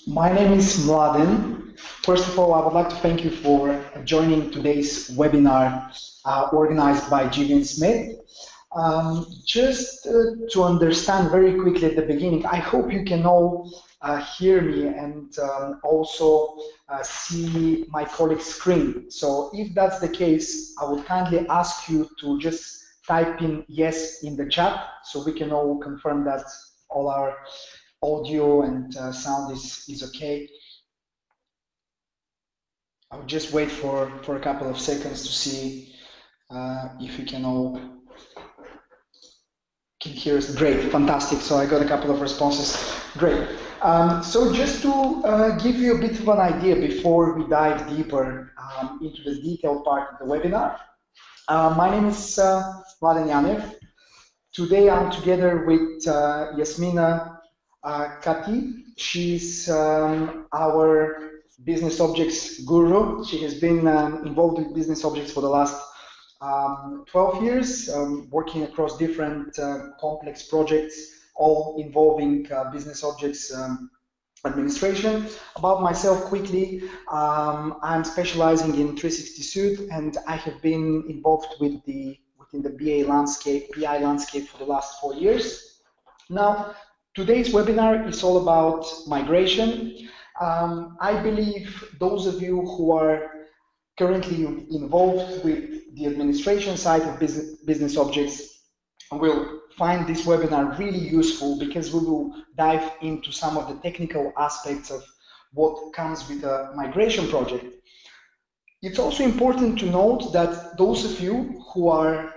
My name is Mladen. First of all, I would like to thank you for joining today's webinar organized by Gideon Smith. Just to understand very quickly at the beginning, I hope you can all hear me and also see my colleague's screen. So if that's the case, I would kindly ask you to just type in yes in the chat so we can all confirm that all our audio and sound is okay. I'll just wait for a couple of seconds to see if you can all can hear us. Great, fantastic. So I got a couple of responses. Great. So just to give you a bit of an idea before we dive deeper into the detailed part of the webinar, my name is Mladen Yanev. Today I'm together with Yasmina Kati. She's our business objects guru. She has been involved with business objects for the last 12 years, working across different complex projects, all involving business objects administration. About myself quickly, I'm specializing in 360 Suite, and I have been involved with within the BI landscape for the last 4 years. Now, today's webinar is all about migration. I believe those of you who are currently involved with the administration side of business objects will find this webinar really useful, because we will dive into some of the technical aspects of what comes with a migration project. It's also important to note that those of you who are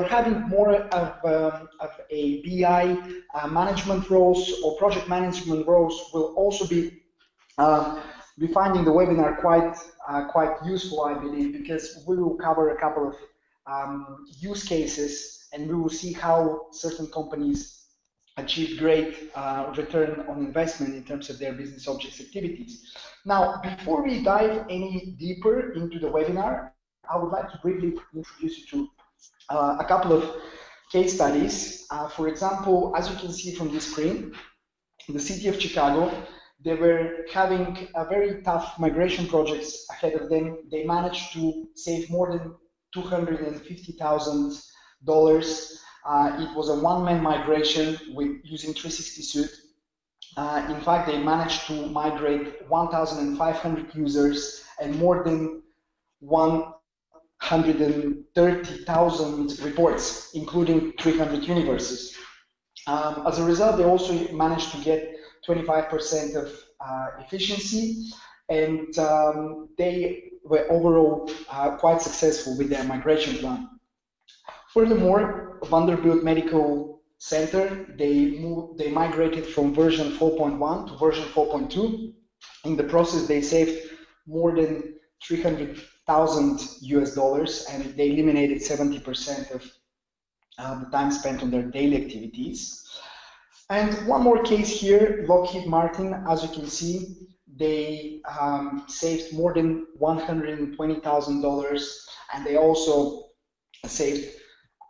having more of a BI management roles or project management roles will also be finding the webinar quite useful, I believe, because we will cover a couple of use cases, and we will see how certain companies achieve great return on investment in terms of their business objects activities. Now, before we dive any deeper into the webinar, I would like to briefly introduce you to a couple of case studies. For example, as you can see from this screen, the city of Chicago, they were having a very tough migration projects ahead of them. They managed to save more than $250,000. It was a one-man migration using 360 Suite. In fact, they managed to migrate 1,500 users and more than 130,000 reports, including 300 universes. As a result, they also managed to get 25% of efficiency, and they were overall quite successful with their migration plan. Furthermore, Vanderbilt Medical Center, they migrated from version 4.1 to version 4.2. In the process, they saved more than $300,000 and they eliminated 70% of the time spent on their daily activities. And one more case here, Lockheed Martin, as you can see, they saved more than $120,000, and they also saved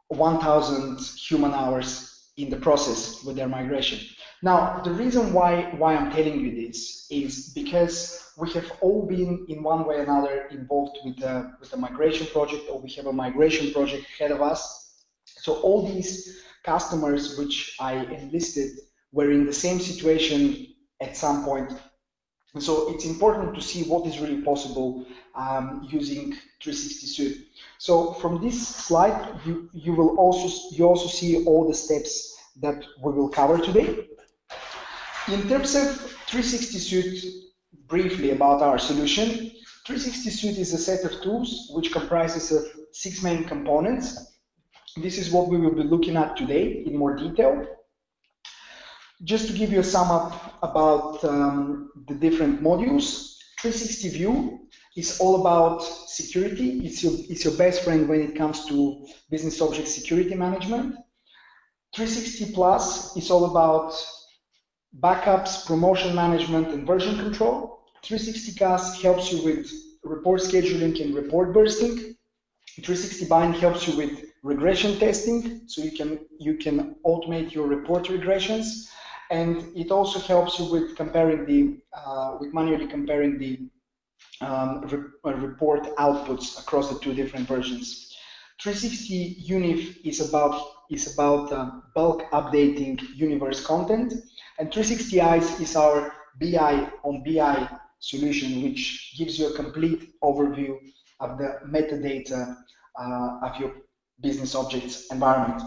1,000 human hours in the process with their migration. Now, the reason why I'm telling you this is because we have all been in one way or another involved with a migration project, or we have a migration project ahead of us. So all these customers which I enlisted were in the same situation at some point. And so it's important to see what is really possible using 360 Suite. So from this slide, you also see all the steps that we will cover today. In terms of 360 Suite, briefly about our solution, 360 Suite is a set of tools which comprises of 6 main components. This is what we will be looking at today in more detail. Just to give you a sum up about the different modules, 360 View is all about security. It's your best friend when it comes to business object security management. 360 Plus is all about backups, promotion management, and version control. 360 Cast helps you with report scheduling and report bursting. 360 Bind helps you with regression testing, so you can automate your report regressions. and it also helps you with comparing the with manually comparing the report outputs across the two different versions. 360 Unif is about bulk updating universe content, and 360 Eyes is our BI on BI solution, which gives you a complete overview of the metadata of your business objects environment.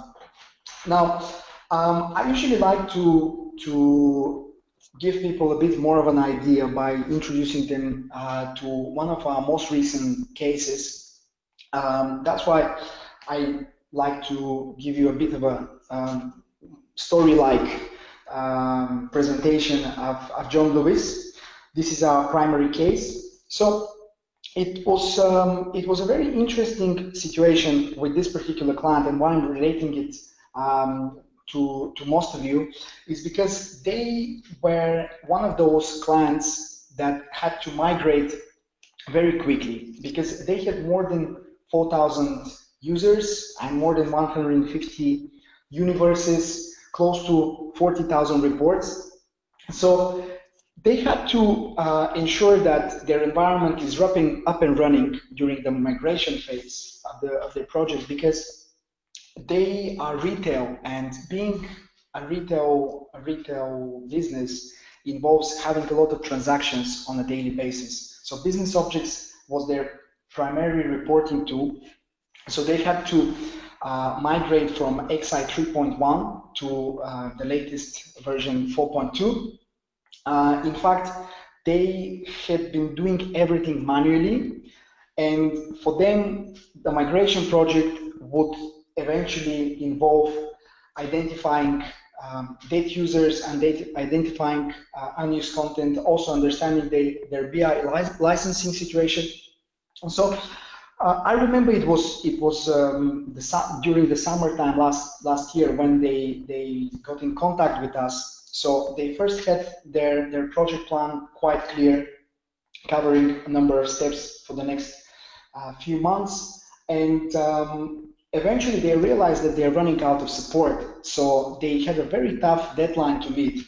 Now, I usually like to give people a bit more of an idea by introducing them to one of our most recent cases. That's why I like to give you a bit of a story-like presentation of John Lewis. This is our primary case. So it was a very interesting situation with this particular client, and why I'm relating it to most of you is because they were one of those clients that had to migrate very quickly, because they had more than 4,000 users and more than 150 universes, close to 40,000 reports. So they had to ensure that their environment is up and running during the migration phase of their project, because they are retail, and being a retail business involves having a lot of transactions on a daily basis. So business objects was their primary reporting tool. So they had to migrate from XI 3.1 to the latest version 4.2. In fact, they had been doing everything manually, and for them, the migration project would eventually involve identifying dead users and identifying unused content, also understanding their BI licensing situation. And so I remember it was during the summertime last year when they got in contact with us. So they first had their project plan quite clear, covering a number of steps for the next few months, and eventually they realized that they're running out of support, so they had a very tough deadline to meet.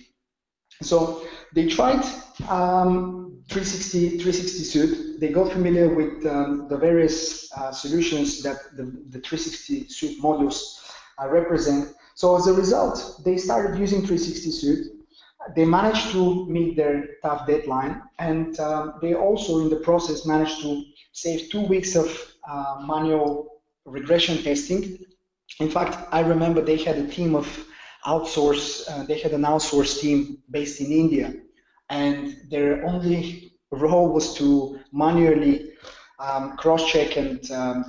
So they tried 360 Suite. They got familiar with the various solutions that the 360 Suite modules represent. So as a result, they started using 360 Suite. They managed to meet their tough deadline, and they also in the process managed to save 2 weeks of manual regression testing. In fact, I remember they had a team of they had an outsourced team based in India, and their only role was to manually cross-check and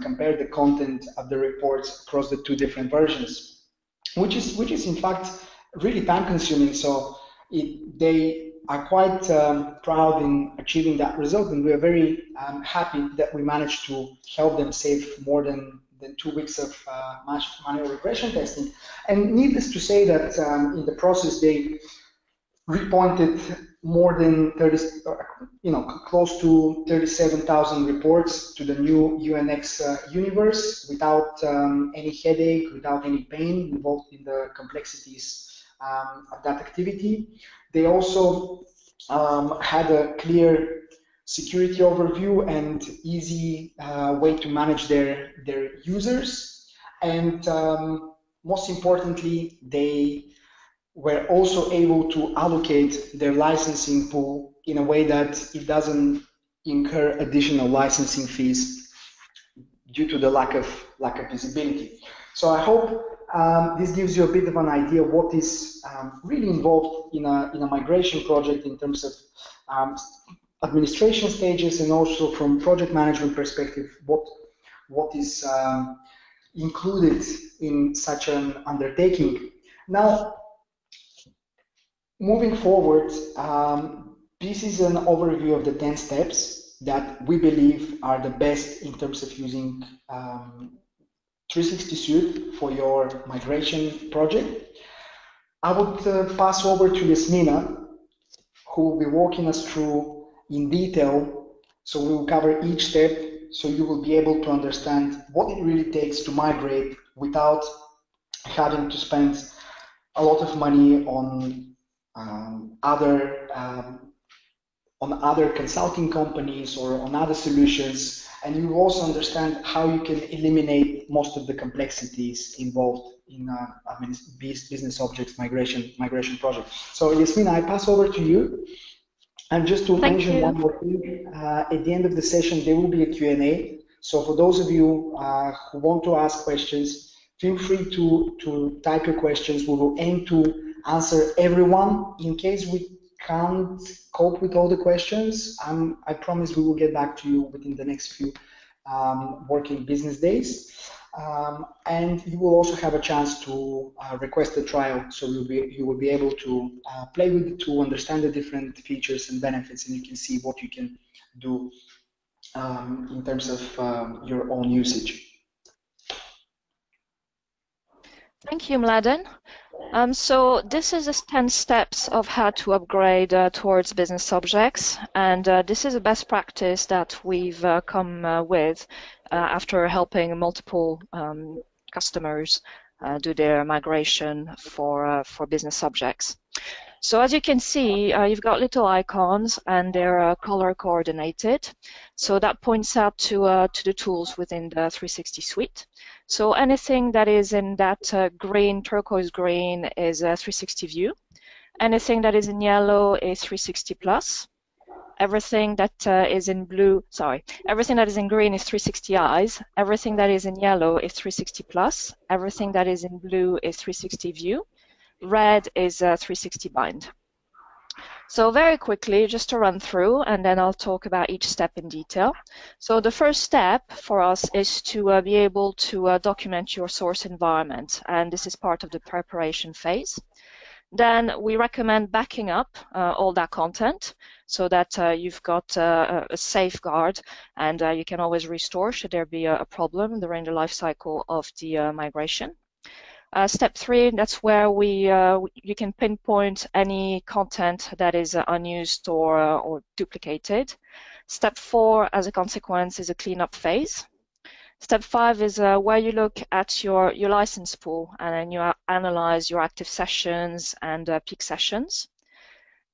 compare the content of the reports across the two different versions, which is in fact really time-consuming. So they are quite proud in achieving that result, and we are very happy that we managed to help them save more than 2 weeks of manual regression testing. And needless to say that in the process they repointed more than 30, close to 37,000 reports to the new UNX universe without any headache, without any pain involved in the complexities of that activity. They also had a clear security overview and easy way to manage their users. And most importantly, they were also able to allocate their licensing pool in a way that it doesn't incur additional licensing fees due to the lack of visibility. So I hope this gives you a bit of an idea of what is really involved in a migration project in terms of administration stages, and also from project management perspective, what is included in such an undertaking. Now, moving forward, this is an overview of the 10 steps that we believe are the best in terms of using 360 Suite for your migration project. I would pass over to Yasmina, who will be walking us through in detail. So we will cover each step, so you will be able to understand what it really takes to migrate without having to spend a lot of money on on other consulting companies or on other solutions, and you also understand how you can eliminate most of the complexities involved in business objects migration project. So Yasmin, I pass over to you. And just to mention one more thing, at the end of the session, there will be a Q&A. So for those of you who want to ask questions, feel free to type your questions. We will aim to answer everyone. In case we can't cope with all the questions, I promise we will get back to you within the next few working business days. And you will also have a chance to request a trial, so you will be able to play with it to understand the different features and benefits, and you can see what you can do in terms of your own usage. Thank you, Mladen. So this is the 10 steps of how to upgrade towards business objects, and this is a best practice that we've come with after helping multiple customers do their migration for business objects. So as you can see, you've got little icons and they're color coordinated. So that points out to the tools within the 360 suite. So anything that is in that green, turquoise green is a 360 view. Anything that is in yellow is 360 plus. Everything that is in blue, everything that is in green is 360 eyes. Everything that is in yellow is 360 plus. Everything that is in blue is 360 view. Red is 360 bind. So very quickly, just to run through, and then I'll talk about each step in detail. So the first step for us is to be able to document your source environment, and this is part of the preparation phase. Then we recommend backing up all that content so that you've got a safeguard, and you can always restore should there be a problem during the life cycle of the migration. Step 3, that's where you can pinpoint any content that is unused or duplicated. Step 4, as a consequence, is a cleanup phase. Step 5 is where you look at your license pool and then you analyze your active sessions and peak sessions.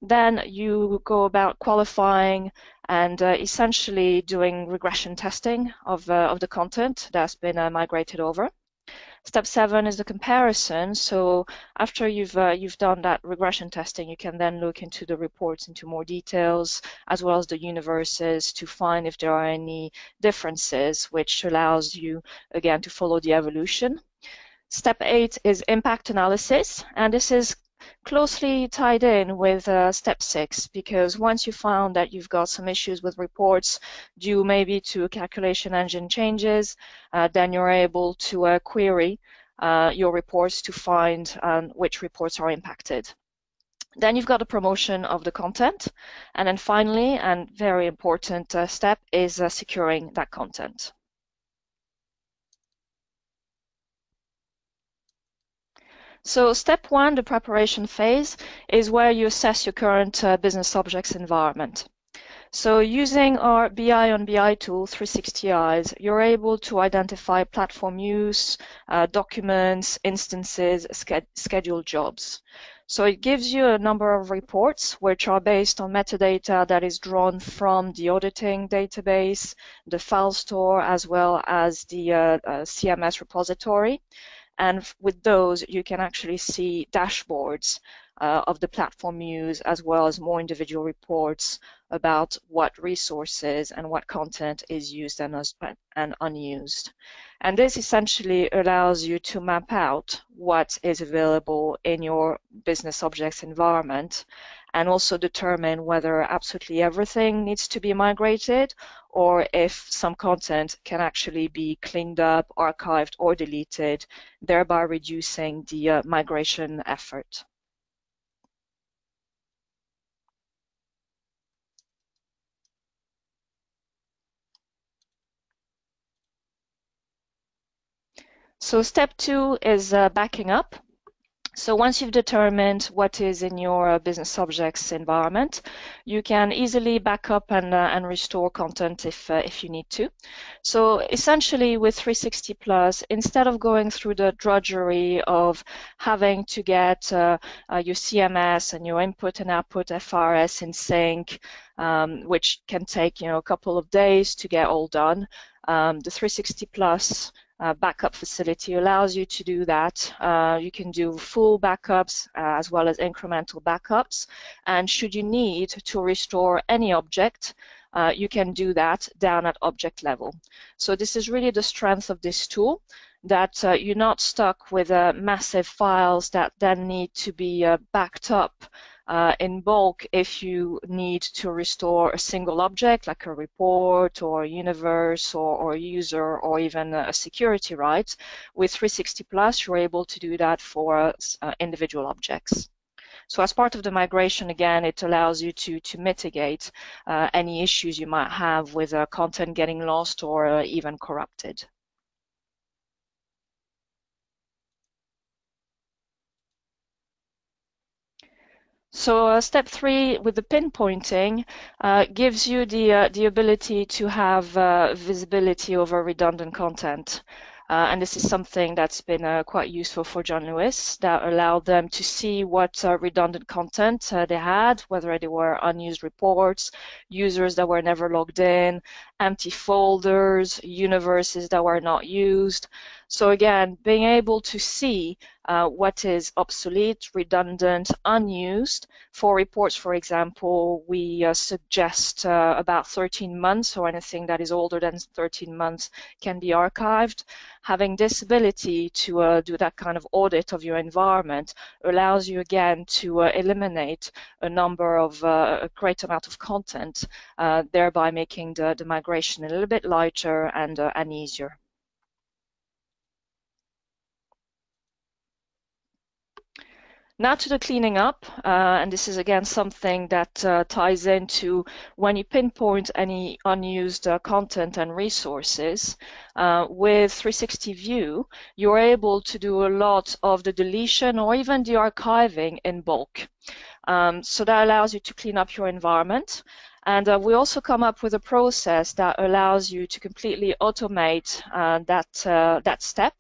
Then you go about qualifying and essentially doing regression testing of the content that's been migrated over. Step 7 is the comparison. So after you've done that regression testing, you can then look into the reports into more details, as well as the universes, to find if there are any differences, which allows you, again, to follow the evolution. Step 8 is impact analysis, and this is closely tied in with step 6, because once you found that you've got some issues with reports due maybe to calculation engine changes, then you're able to query your reports to find which reports are impacted. Then you've got a promotion of the content, and then finally, and very important step, is securing that content. So step 1, the preparation phase, is where you assess your current business objects environment. So using our BI on BI tool, 360 Eyes, you're able to identify platform use, documents, instances, scheduled jobs. So it gives you a number of reports which are based on metadata that is drawn from the auditing database, the file store, as well as the CMS repository. And with those, you can actually see dashboards of the platform use, as well as more individual reports about what resources and what content is used and unused. And this essentially allows you to map out what is available in your business objects environment, and also determine whether absolutely everything needs to be migrated, or if some content can actually be cleaned up, archived, or deleted, thereby reducing the migration effort. So step 2 is backing up. So once you've determined what is in your business objects environment, you can easily back up and restore content if you need to. So essentially with 360 Plus, instead of going through the drudgery of having to get your CMS and your input and output FRS in sync, which can take a couple of days to get all done, the 360 Plus backup facility allows you to do that. You can do full backups as well as incremental backups. And should you need to restore any object, you can do that down at object level. So this is really the strength of this tool, that you're not stuck with massive files that then need to be backed up in bulk if you need to restore a single object like a report or a universe or a user or even a security right. With 360 Plus, you're able to do that for individual objects. So as part of the migration, again, it allows you to mitigate any issues you might have with content getting lost or even corrupted. So step 3 with the pinpointing gives you the ability to have visibility over redundant content. And this is something that's been quite useful for John Lewis, that allowed them to see what redundant content they had, whether they were unused reports, users that were never logged in, empty folders, universes that were not used. So again, being able to see what is obsolete, redundant, unused. For reports, for example, we suggest about 13 months, or anything that is older than 13 months can be archived. Having this ability to do that kind of audit of your environment allows you again to eliminate a great amount of content, thereby making the migration a little bit lighter and easier. Now to the cleaning up, and this is again something that ties into when you pinpoint any unused content and resources. With 360 View, you're able to do a lot of the deletion or even the archiving in bulk. So that allows you to clean up your environment. And we also come up with a process that allows you to completely automate that step.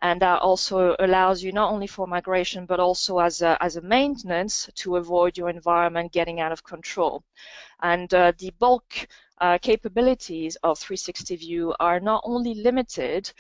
And that also allows you not only for migration, but also as a maintenance to avoid your environment getting out of control. And the bulk capabilities of 360 View are not only limited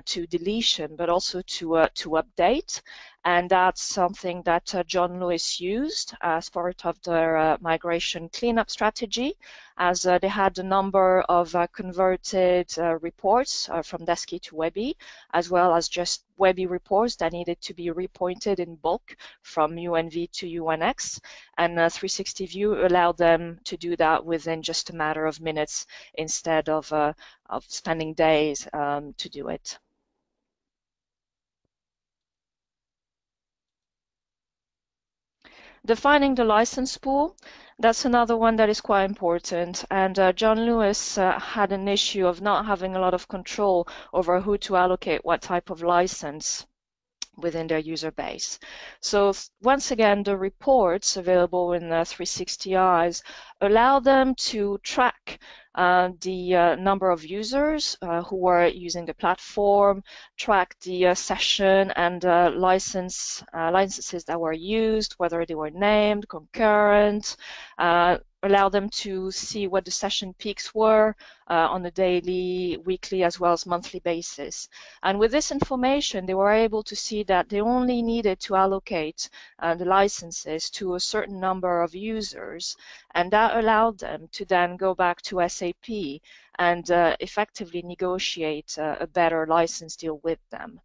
to deletion, but also to update. And that's something that John Lewis used as part of their migration cleanup strategy, as they had a number of converted reports from Desky to Webby, as well as just Webby reports that needed to be repointed in bulk from UNV to UNX. And 360 View allowed them to do that within just a matter of minutes instead of spending days to do it. Defining the license pool, that's another one that is quite important. And John Lewis had an issue of not having a lot of control over who to allocate what type of license within their user base. So once again, the reports available in 360 Eyes allow them to track the number of users who were using the platform, track the session and licenses that were used, whether they were named, concurrent, allow them to see what the session peaks were on a daily, weekly, as well as monthly basis. And with this information, they were able to see that they only needed to allocate the licenses to a certain number of users, and that allowed them to then go back to SAP and effectively negotiate a better license deal with them.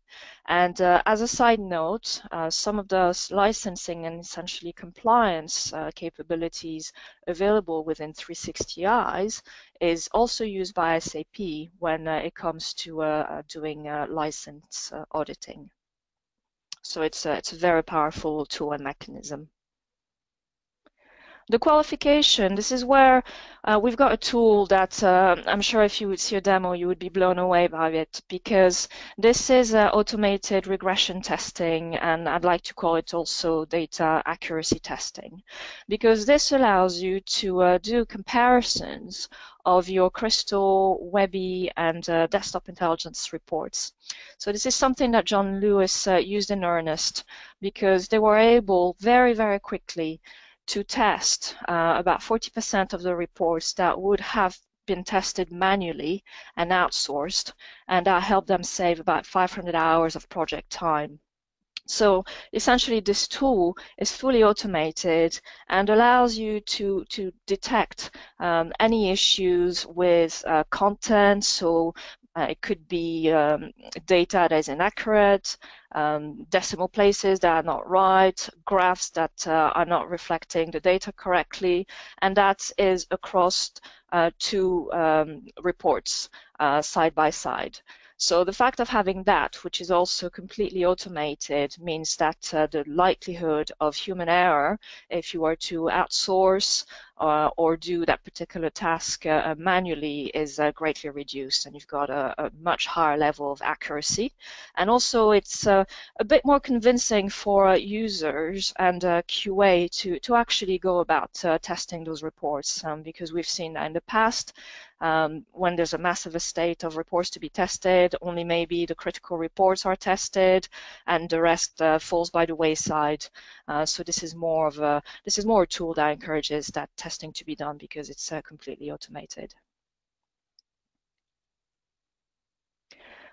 And as a side note, some of those licensing and essentially compliance capabilities available within 360 Eyes is also used by SAP when it comes to doing license auditing. So it's a very powerful tool and mechanism. The qualification, this is where we've got a tool that I'm sure if you would see a demo, you would be blown away by it, because this is automated regression testing, and I'd like to call it also data accuracy testing, because this allows you to do comparisons of your Crystal, Webby, and desktop intelligence reports. So this is something that John Lewis used in earnest, because they were able very, very quickly to test about 40% of the reports that would have been tested manually and outsourced, and that helped them save about 500 hours of project time. So essentially, this tool is fully automated and allows you to detect any issues with content. So it could be data that is inaccurate, decimal places that are not right, graphs that are not reflecting the data correctly, and that is across two reports side by side. So the fact of having that, which is also completely automated, means that the likelihood of human error, if you were to outsource or do that particular task manually, is greatly reduced, and you've got a much higher level of accuracy. And also it's a bit more convincing for users and QA to actually go about testing those reports, because we've seen that in the past. When there's a massive estate of reports to be tested, only maybe the critical reports are tested, and the rest falls by the wayside. So this is more a tool that encourages that testing to be done, because it's completely automated.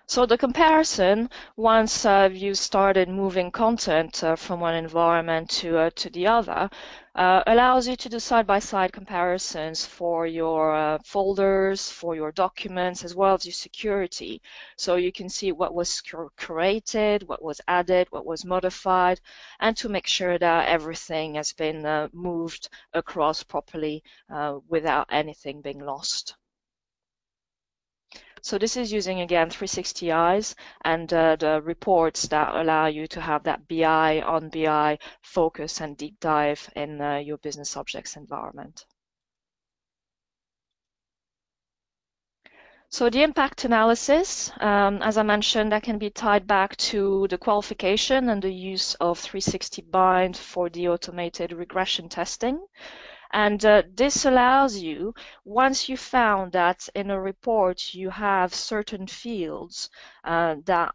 So the comparison, once you started moving content from one environment to the other, allows you to do side-by-side comparisons for your folders, for your documents, as well as your security. So you can see what was created, what was added, what was modified, and to make sure that everything has been moved across properly without anything being lost. So this is using, again, 360 eyes and the reports that allow you to have that BI on BI focus and deep dive in your business objects environment. So the impact analysis, as I mentioned, that can be tied back to the qualification and the use of 360 bind for the automated regression testing. And this allows you, once you found that in a report you have certain fields that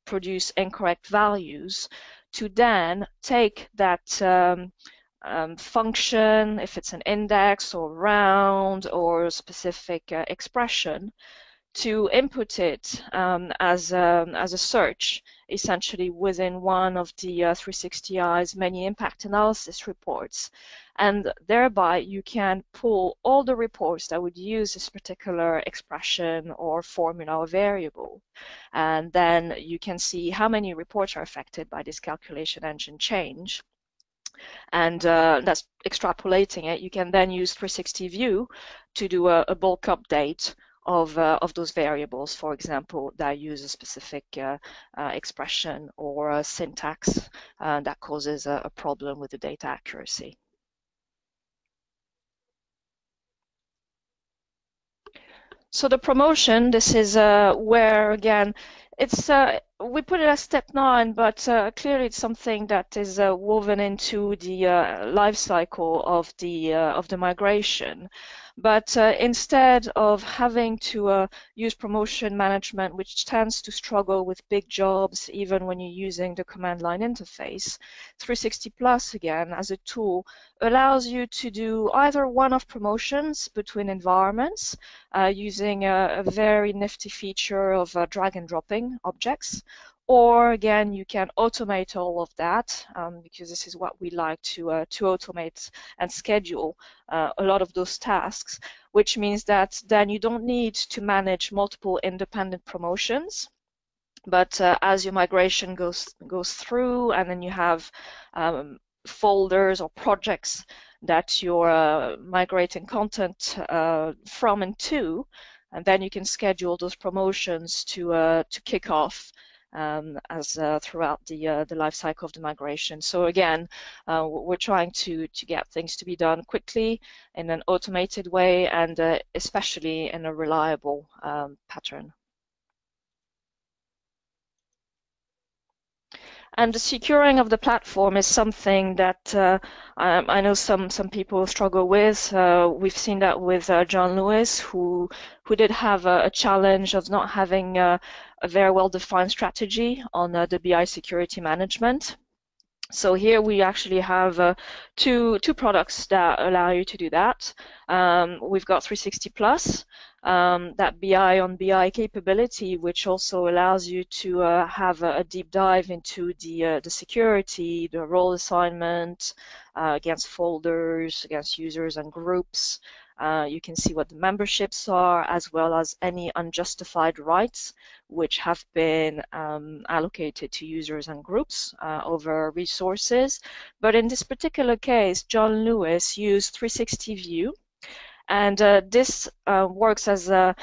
produce incorrect values, to then take that function, if it's an index or round or a specific expression, to input it as a search, essentially within one of the 360i's many impact analysis reports. And thereby you can pull all the reports that would use this particular expression or formula or variable. And then you can see how many reports are affected by this calculation engine change. And that's extrapolating it. You can then use 360 view to do a bulk update of those variables, for example, that use a specific expression or a syntax that causes a problem with the data accuracy. So the promotion, this is where, again, it's we put it as step 9, but clearly it's something that is woven into the life cycle of the migration. But instead of having to use promotion management, which tends to struggle with big jobs even when you're using the command line interface, 360 Plus, again, as a tool, allows you to do either one-off promotions between environments using a very nifty feature of drag and dropping objects. Or again, you can automate all of that because this is what we like to automate and schedule a lot of those tasks, which means that then you don't need to manage multiple independent promotions. But as your migration goes through, and then you have folders or projects that you're migrating content from and to, and then you can schedule those promotions to kick off as throughout the life cycle of the migration. So again, we're trying to get things to be done quickly in an automated way, and especially in a reliable pattern. And the securing of the platform is something that I know some people struggle with. We've seen that with John Lewis, who did have a challenge of not having a very well-defined strategy on the BI security management. So here we actually have two products that allow you to do that. We've got 360 Plus, that BI on BI capability, which also allows you to have a deep dive into the security, the role assignment against folders, against users and groups. You can see what the memberships are, as well as any unjustified rights which have been allocated to users and groups over resources. But in this particular case, John Lewis used 360 View, and this works as a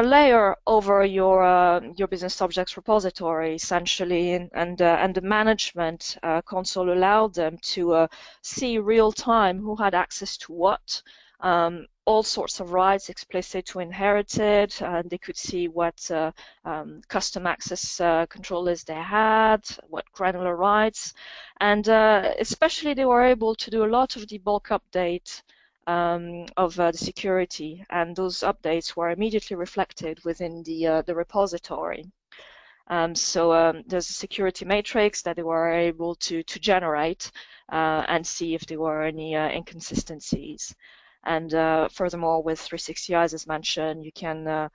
layer over your business objects repository, essentially, and the management console allowed them to see real time who had access to what. All sorts of rights, explicit to inherited. They could see what custom access controllers they had, what granular rights, and especially they were able to do a lot of the bulk update of the security, and those updates were immediately reflected within the repository. So there's a security matrix that they were able to generate and see if there were any inconsistencies. And furthermore, with 360 Eyes, as mentioned, you can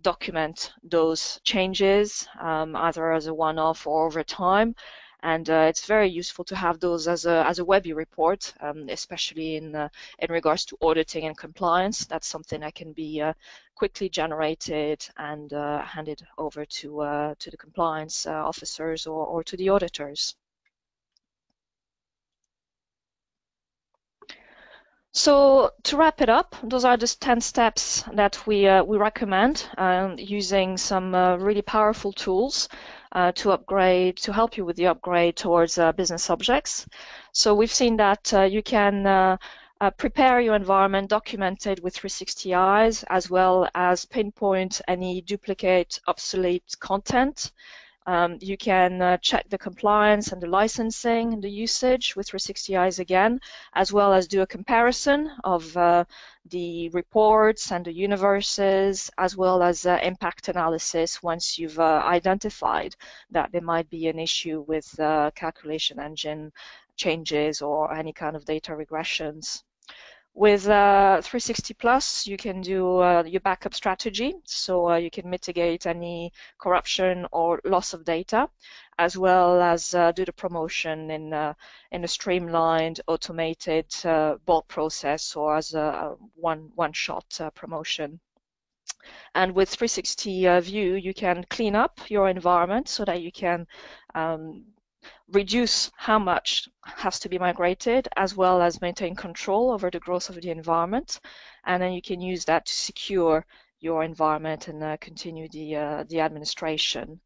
document those changes either as a one-off or over time. And it's very useful to have those as a Webby report, especially in regards to auditing and compliance. That's something that can be quickly generated and handed over to the compliance officers or to the auditors. So to wrap it up, those are just 10 steps that we recommend using some really powerful tools to help you with the upgrade towards business objects. So we've seen that you can prepare your environment documented with 360 Eyes, as well as pinpoint any duplicate, obsolete content. You can check the compliance and the licensing and the usage with 360 Eyes again, as well as do a comparison of the reports and the universes, as well as impact analysis once you've identified that there might be an issue with calculation engine changes or any kind of data regressions. With 360 Plus, you can do your backup strategy, so you can mitigate any corruption or loss of data, as well as do the promotion in a streamlined, automated bulk process or as a one-shot promotion. And with 360 View, you can clean up your environment so that you can reduce how much has to be migrated, as well as maintain control over the growth of the environment. And then you can use that to secure your environment and continue the administration.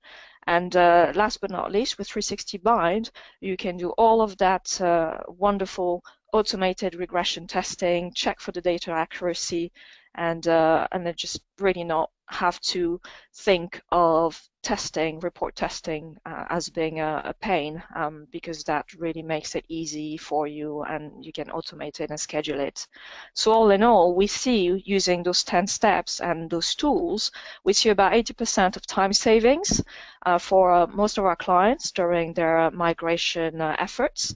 And last but not least, with 360 Bind, you can do all of that wonderful automated regression testing, check for the data accuracy, and then just really not have to think of testing, report testing as being a pain, because that really makes it easy for you and you can automate it and schedule it. So all in all, we see using those 10 steps and those tools, we see about 80% of time savings for most of our clients during their migration efforts.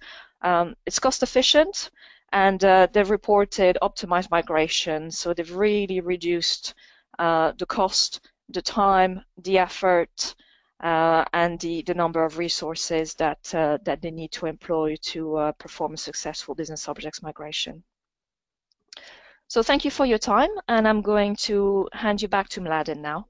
It's cost efficient, and they've reported optimized migration, so they've really reduced the cost, the time, the effort, and the number of resources that they need to employ to perform a successful business objects migration. So thank you for your time, and I'm going to hand you back to Mladen now.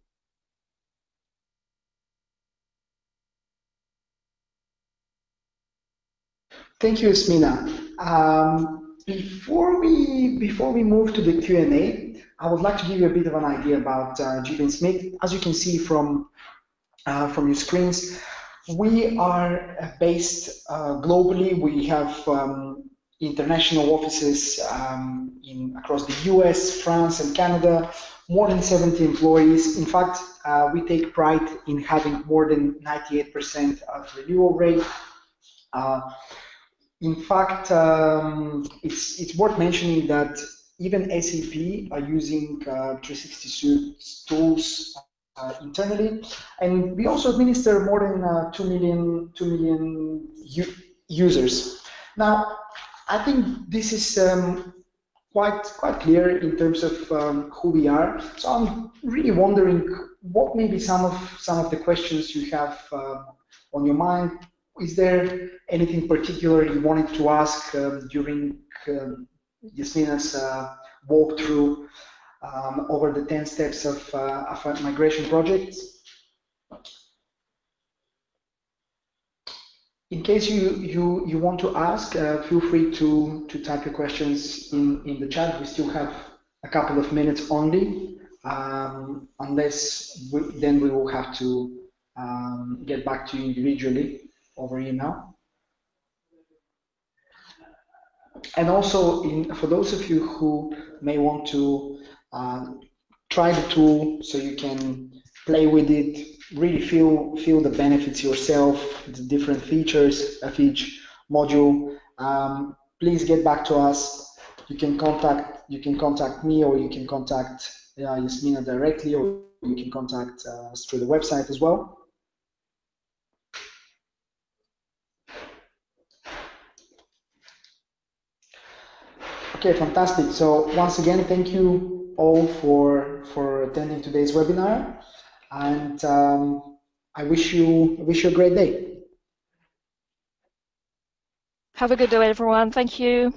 Thank you, Smina. Before we move to the Q&A, I would like to give you a bit of an idea about Julian Smith. As you can see from from your screens. We are based globally. We have international offices across the US, France, and Canada, more than 70 employees. In fact, we take pride in having more than 98% of renewal rate. In fact, it's worth mentioning that even SAP are using 360 Suite tools internally, and we also administer more than 2 million users. Now, I think this is quite clear in terms of who we are. So I'm really wondering what may be some of the questions you have on your mind. Is there anything particular you wanted to ask during Yasmina's walkthrough over the 10 steps of a migration project? In case you want to ask, feel free to type your questions in the chat. We still have a couple of minutes only, unless then we will have to get back to you individually over email. And also, for those of you who may want to try the tool so you can play with it, really feel the benefits yourself, the different features of each module, please get back to us. You can contact me, or you can contact Yasmina directly, or you can contact us through the website as well. Okay, fantastic. So once again, thank you all for attending today's webinar, and I wish you a great day. Have a good day, everyone. Thank you.